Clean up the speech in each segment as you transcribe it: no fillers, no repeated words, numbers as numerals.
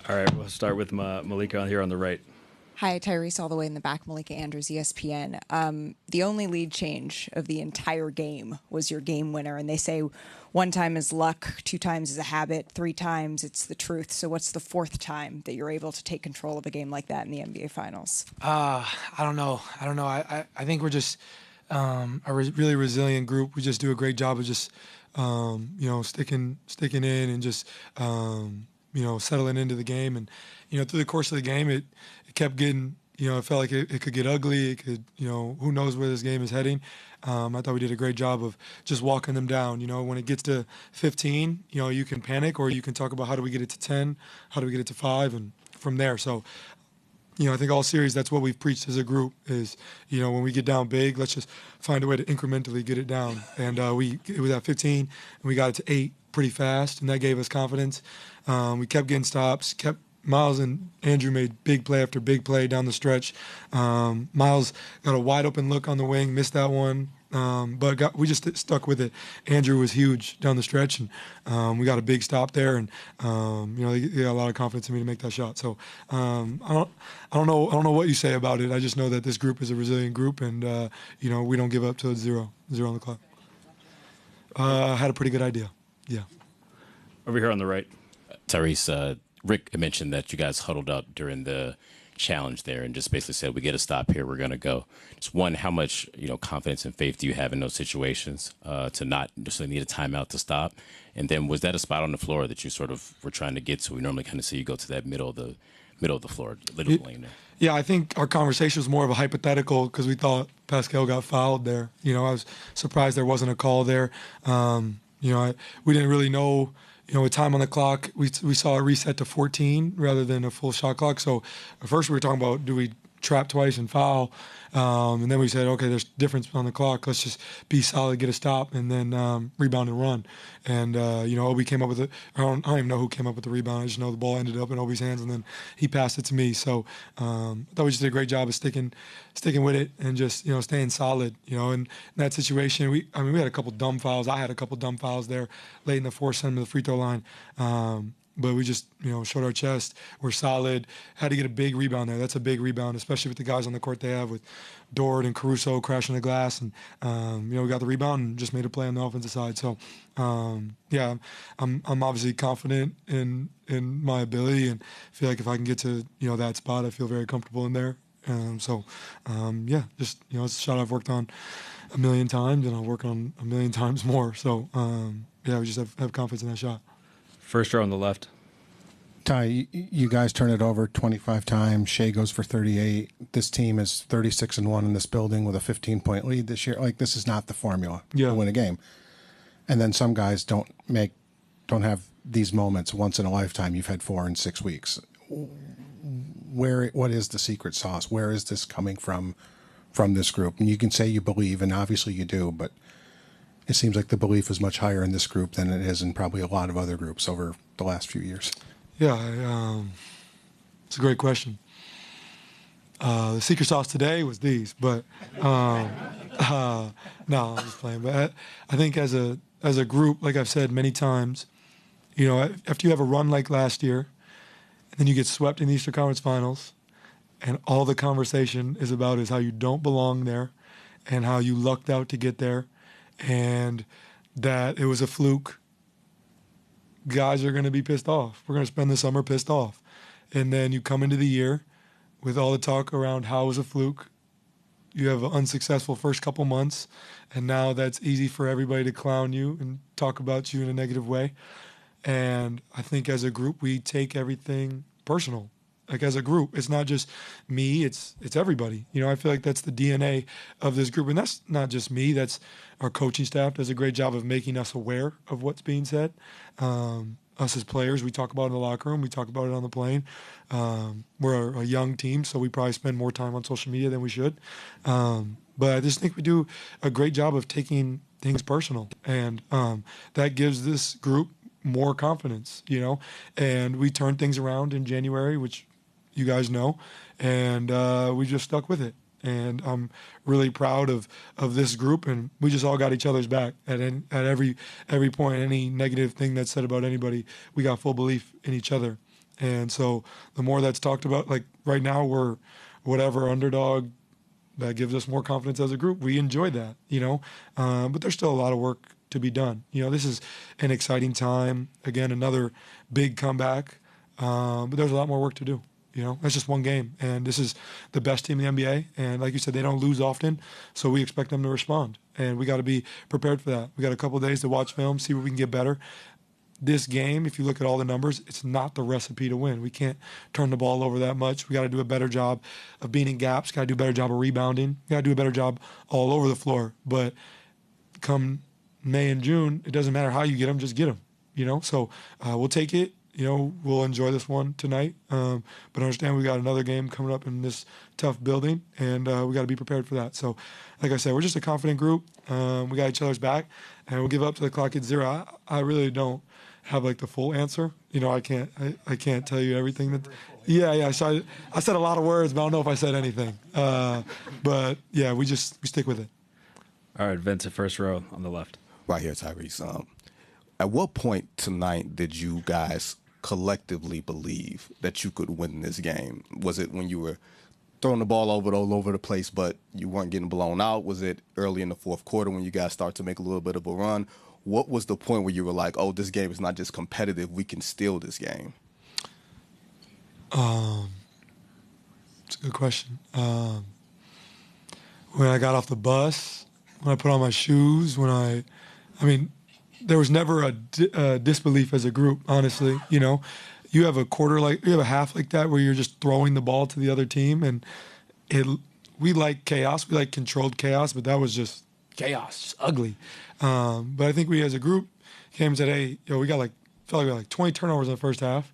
All right, we'll start with Malika here on the right. Hi, Tyrese, all the way in the back. Malika Andrews, ESPN. The only lead change of the entire game was your game winner, and they say one time is luck, two times is a habit, three times it's the truth. So what's the fourth time that you're able to take control of a game like that in the NBA Finals? I don't know. I think we're just really resilient group. We just do a great job of just sticking in and just settling into the game. And through the course of the game, it kept getting, it felt like it could get ugly. It could, who knows where this game is heading. I thought we did a great job of just walking them down. When it gets to 15, you can panic, or you can talk about how do we get it to 10, how do we get it to 5, and from there. So, I think all series, that's what we've preached as a group is, when we get down big, let's just find a way to incrementally get it down. And it was at 15, and we got it to 8 pretty fast, and that gave us confidence. We kept getting stops, Miles and Andrew made big play after big play down the stretch. Miles got a wide open look on the wing, missed that one, but we just stuck with it. Andrew was huge down the stretch, and we got a big stop there, and they got a lot of confidence in me to make that shot. So I don't know what you say about it. I just know that this group is a resilient group, and we don't give up till it's zero on the clock. I had a pretty good idea. Yeah. Over here on the right. Tyrese, Rick mentioned that you guys huddled up during the challenge there and just basically said, we get a stop here, we're going to go. Just one, how much confidence and faith do you have in those situations to not necessarily need a timeout to stop? And then was that a spot on the floor that you sort of were trying to get to? We normally kind of see you go to that middle of the floor, little lane there. Yeah, I think our conversation was more of a hypothetical because we thought Pascal got fouled there. I was surprised there wasn't a call there. We didn't really know. With time on the clock, we saw a reset to 14 rather than a full shot clock. So at first we were talking about, do we trap twice and foul? And then we said, okay, there's difference on the clock. Let's just be solid, get a stop, and then rebound and run. And, Obi came up with it. I don't even know who came up with the rebound. I just know the ball ended up in Obi's hands, and then he passed it to me. So I thought we just did a great job of sticking with it and just, staying solid. In that situation, we had a couple dumb fouls. I had a couple dumb fouls there late in the fourth, sent him to the free throw line. But we just, showed our chest. We're solid. Had to get a big rebound there. That's a big rebound, especially with the guys on the court they have with Dort and Caruso crashing the glass. And, we got the rebound and just made a play on the offensive side. So, I'm obviously confident in my ability and feel like if I can get to, that spot, I feel very comfortable in there. It's a shot I've worked on a million times, and I'll work on a million times more. So, we just have confidence in that shot. First row on the left. Ty, you guys turn it over 25 times. Shea goes for 38. This team is 36-1 in this building with a 15-point lead this year. Like, this is not the formula to win a game. And then some guys don't have these moments once in a lifetime. You've had 4 in 6 weeks. What is the secret sauce? Where is this coming from this group? And you can say you believe, and obviously you do, but it seems like the belief is much higher in this group than it is in probably a lot of other groups over the last few years. Yeah, it's a great question. The secret sauce today was these, but no, I'm just playing. But I think as a group, like I've said many times, after you have a run like last year, and then you get swept in the Eastern Conference Finals, and all the conversation is about is how you don't belong there, and how you lucked out to get there, and that it was a fluke. Guys are going to be pissed off. We're going to spend the summer pissed off. And then you come into the year with all the talk around how it was a fluke. You have an unsuccessful first couple months, and now that's easy for everybody to clown you and talk about you in a negative way. And I think as a group, we take everything personal. Like as a group, it's not just me, it's everybody. I feel like that's the DNA of this group. And that's not just me, that's our coaching staff does a great job of making us aware of what's being said. Us as players, we talk about it in the locker room, we talk about it on the plane. We're a young team, so we probably spend more time on social media than we should. But I just think we do a great job of taking things personal. And that gives this group more confidence, and we turned things around in January, which you guys know, and we just stuck with it. And I'm really proud of this group, and we just all got each other's back at every point. Any negative thing that's said about anybody, we got full belief in each other. And so the more that's talked about, like right now we're whatever underdog that gives us more confidence as a group. We enjoy that, but there's still a lot of work to be done. This is an exciting time. Again, another big comeback, but there's a lot more work to do. That's just one game, and this is the best team in the NBA. And like you said, they don't lose often, so we expect them to respond. And we got to be prepared for that. We got a couple of days to watch film, see what we can get better. This game, if you look at all the numbers, it's not the recipe to win. We can't turn the ball over that much. We got to do a better job of being in gaps. Got to do a better job of rebounding. Got to do a better job all over the floor. But come May and June, it doesn't matter how you get them, just get them. So we'll take it. We'll enjoy this one tonight. But understand we got another game coming up in this tough building, and we got to be prepared for that. So, like I said, we're just a confident group. We got each other's back, and we'll give up to the clock at 0. I really don't have like the full answer. I can't tell you everything that. Yeah. So I said a lot of words, but I don't know if I said anything. But yeah, we stick with it. All right, Vincent, first row on the left. Right here, Tyrese. At what point tonight did you guys collectively believe that you could win this game? Was it when you were throwing the ball all over the place, but you weren't getting blown out? Was it early in the fourth quarter when you guys start to make a little bit of a run? What was the point where you were like, oh, this game is not just competitive, we can steal this game? It's a good question. When I got off the bus, when I put on my shoes, there was never a disbelief as a group, honestly. You have a half like that where you're just throwing the ball to the other team, and we like chaos, we like controlled chaos, but that was just chaos, just ugly. But I think we as a group came and said, hey, we got felt like we had 20 turnovers in the first half.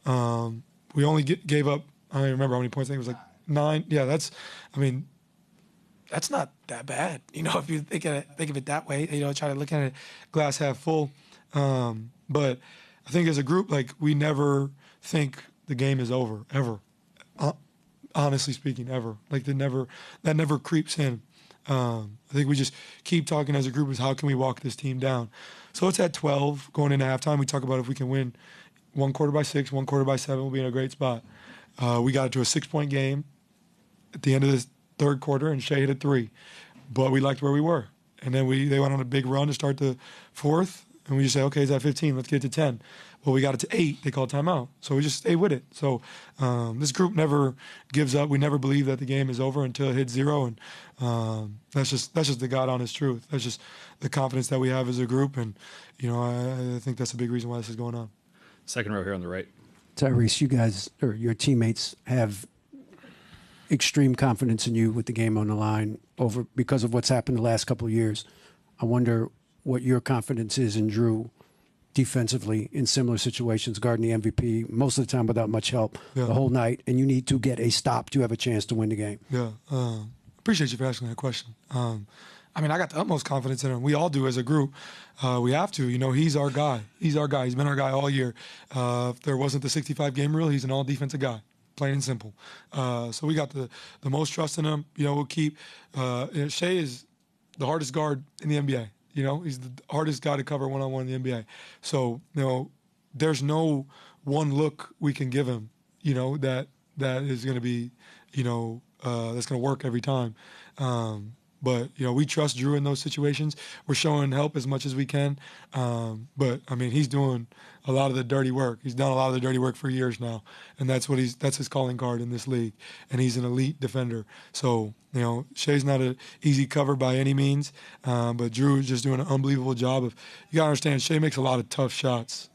We only gave up, I don't remember how many points, I think it was 9. Yeah, that's not that bad, if you think of it that way, try to look at it glass half full. But I think as a group, we never think the game is over, ever. Honestly speaking, ever. That never creeps in. I think we just keep talking as a group is how can we walk this team down. So it's at 12 going into halftime. We talk about if we can win 1 quarter by 6, 1 quarter by 7, we'll be in a great spot. We got it to a 6-point game at the end of the third quarter, and Shea hit a 3. But we liked where we were. And then they went on a big run to start the fourth, and we just say, okay, it's at 15, let's get it to 10. Well, we got it to 8, they called timeout. So we just stay with it. So this group never gives up. We never believe that the game is over until it hits 0, and that's just the God honest truth. That's just the confidence that we have as a group, and I think that's a big reason why this is going on. Second row here on the right. Tyrese, you guys, or your teammates, have extreme confidence in you with the game on the line because of what's happened the last couple of years. I wonder what your confidence is in Drew defensively in similar situations, guarding the MVP most of the time without much help the whole night, and you need to get a stop to have a chance to win the game. Yeah, appreciate you for asking that question. I got the utmost confidence in him. We all do as a group. We have to. He's our guy. He's been our guy all year. If there wasn't the 65-game rule, he's an all-defensive guy, plain and simple. So we got the most trust in him. We'll keep Shea is the hardest guard in the NBA. He's the hardest guy to cover one-on-one in the NBA. So, there's no one look we can give him, that is going to be, that's going to work every time. But, we trust Drew in those situations. We're showing help as much as we can. But, he's doing a lot of the dirty work. He's done a lot of the dirty work for years now. And that's his calling card in this league. And he's an elite defender. So, Shea's not an easy cover by any means. But Drew is just doing an unbelievable job of, you got to understand, Shea makes a lot of tough shots,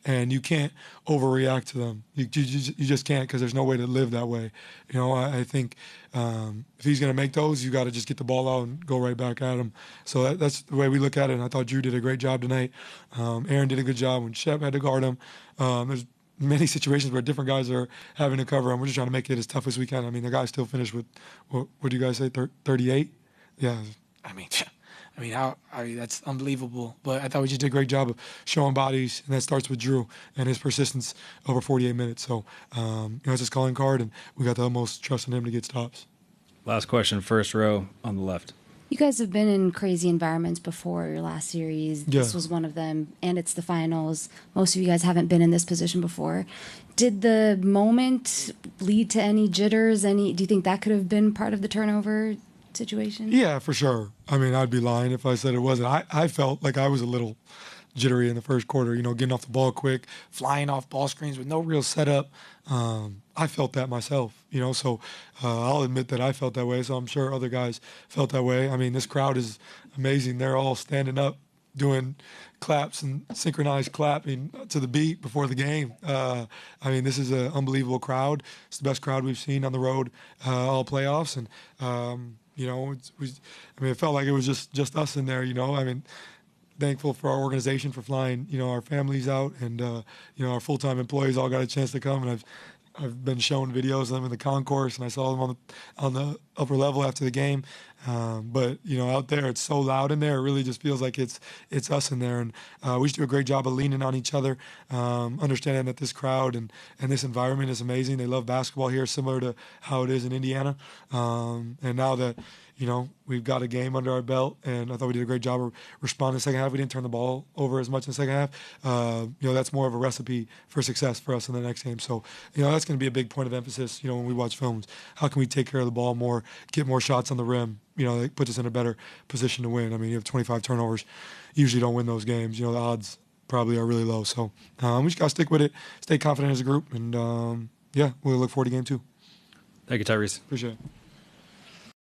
and you can't overreact to them. You just can't, because there's no way to live that way. I think if he's going to make those, you got to just get the ball out and go right back at him. So that's the way we look at it. And I thought Drew did a great job tonight. Aaron did a good job when Shep had to guard him. There's many situations where different guys are having to cover him. We're just trying to make it as tough as we can. The guy still finished with, what do you guys say, 38? Yeah. That's unbelievable. But I thought we just did a great job of showing bodies, and that starts with Drew and his persistence over 48 minutes. So, it's his calling card, and we got the utmost trust in him to get stops. Last question, first row on the left. You guys have been in crazy environments before. Your last series, this was one of them, and it's the finals. Most of you guys haven't been in this position before. Did the moment lead to any jitters? Do you think that could have been part of the turnover situation? Yeah, for sure. I mean, I'd be lying if I said it wasn't. I felt like I was a little jittery in the first quarter, getting off the ball quick, flying off ball screens with no real setup. I felt that myself, so I'll admit that I felt that way. So I'm sure other guys felt that way. I mean, this crowd is amazing. They're all standing up, doing claps and synchronized clapping to the beat before the game. I mean, this is an unbelievable crowd. It's the best crowd we've seen on the road all playoffs. And, it felt like it was just us in there, I mean, thankful for our organization for flying, our families out, and our full-time employees all got a chance to come. And I've been shown videos of them in the concourse, and I saw them on the upper level after the game. But out there, it's so loud in there. It really just feels like it's us in there, and we should do a great job of leaning on each other, understanding that this crowd and this environment is amazing. They love basketball here, similar to how it is in Indiana. And now that we've got a game under our belt, and I thought we did a great job of responding in the second half. We didn't turn the ball over as much in the second half. That's more of a recipe for success for us in the next game. So, that's going to be a big point of emphasis, when we watch films. How can we take care of the ball more, get more shots on the rim? That puts us in a better position to win. I mean, you have 25 turnovers. You usually don't win those games. The odds probably are really low. So we just got to stick with it, stay confident as a group, and, we'll look forward to game 2. Thank you, Tyrese. Appreciate it.